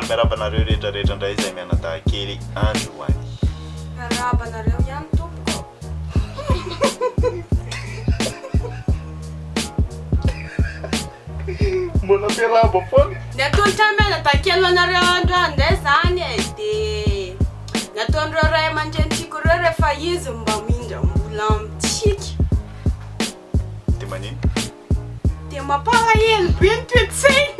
miarabanareo rehetrarehetra indray izay mianadahan-kely androany. Miarabanareo ihany tompoko. Mbola fiarahaba foana. Ny atolotra mianadahan-kely anareo androany indray zany e dia ny ataon'ireo ray aman-drenitsika ireo rehefa izy mba mindra mbola mitsika. Dia manino? Dia mampalahelo be ny toe-tsainy.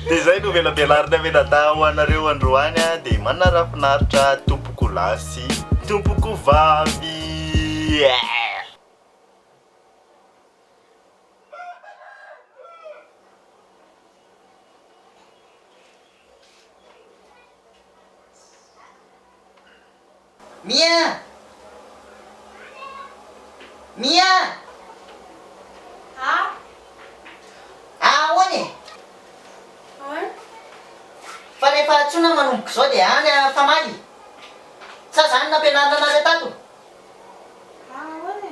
Dia izay no velabelarina menadaha ho anareo androany a dia manara-finaritra tompoko lahy sy tompoko vavy. Mia! Mia! Ha? Ahoana e? Fa rehefa tsona manomboka izao dia any famaly. Sa zany nampianarina anareo tato? Ahoana?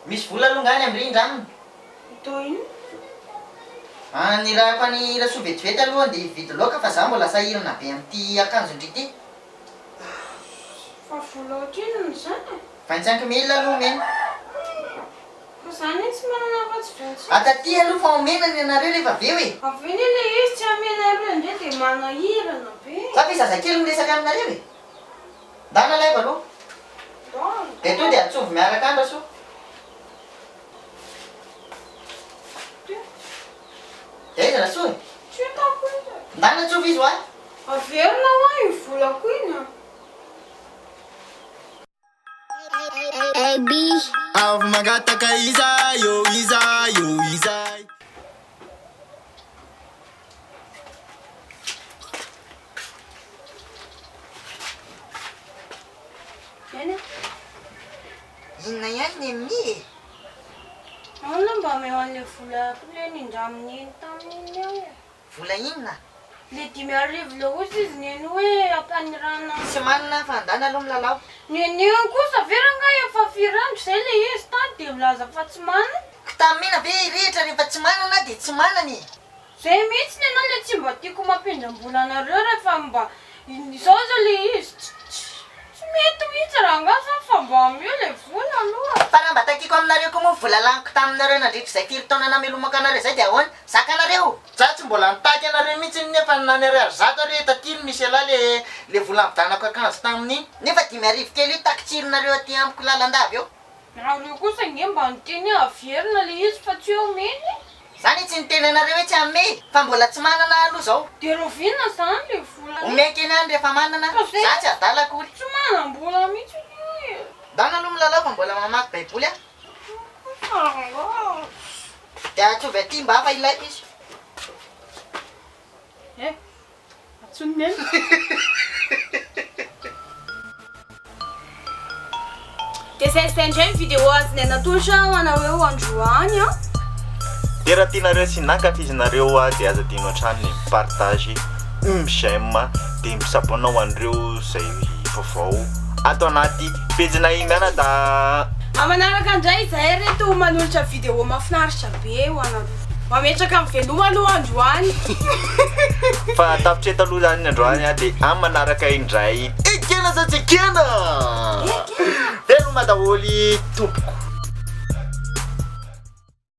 Misy vola aloha ngany amin'ny rindra aminy. Ito ino? Ny raha fa ny raha soa vetivety aloha dia vidy loaka fa za mbola sahirana be amin'ity akanjo indrity. Fa vola otrino zany? 25 000 aloha mena. Fa zany tsy manana afa-tsy 25. Ataty aloha fa omena ny anareo rehefa avy eo e. Avy eny ilay izy tsy amena ireo indray dia manahirana be. Sa fe zazakely miresaka aminareo e. Ndana laiva aloha. Dia to dia atsovy miaraka andra so. Dia izy rasoa e. Tsy hitako izy. Ndana atsovy izy ho ahy. Averina ho ahy io volako iny a. Avy mangataka izay, yo izay, yo izay. Eny? Inona ihany ny amin'ny e? Ahoana mba meo an'ilay volako ilay nindraminy tamin'iny aho e. Vola inona? Ilay 5,000 loatra izy neny hoe ampanirana. Tsy manana fa andana aloha milalao. Neneny kosa veranga efa 4 zay ilay izy tany dia milaza fa tsy manana. Tamina ve rehetra rehefa tsy manana dia tsy manana e. Zay mihitsy ny anao ilay tsy mba tiako mampindram-bola anareo rehefa mba izao zao ilay izy. Tsy mety mihitsy raha ngasa fa mba ameo ilay vola aloha. Fa raha mba takiko aminareo koa moa vola laniko taminareo nandritra izay 5 taona namelomako anareo izay dia ahoana? Zaka anareo. Za tsy mbola nitaky anareo mihitsy nefa nany ariary zato ary tatily misy alahy le vola nividanako akanjo tamin'iny. Nefa 5,000 kely io takitsirinareo aty amiko lalandavy eo. Nareo kosa nge mba niteny averina ilay izy fa tsy omeny. Zany tsy niteny anareo hoe tsy ame fa mbola tsy manana aloha zao. Dia roviana zany ilay vola. Omeko eny any rehefa manana. Za tsy adalako olo. Tsy manam-bola mihitsy io e. Dana aloha milalao fa mbola mamaky baiboly a. Dia atsovy aty mba hafa ilaiko izy. Atsonony eny. Dia zay indray ny vidéo azony natosha ho anareo androany a. Dia raha tianareo sy nankafizinareo a dia aza tianao hatrany ny mipartage, j'aime dia misabona ho an'ireo izay vaovao ato anaty pejina mianadaha. Manaraka indray izahay reto manolotra vidéo mahafinaritra be ho anareo. Mametraka amin'ny veloma aloha androany. Fa tapitreta aloha zany ny androany a dia manaraka indray ekena sa tsy ekena. Veloma daholo tompoko.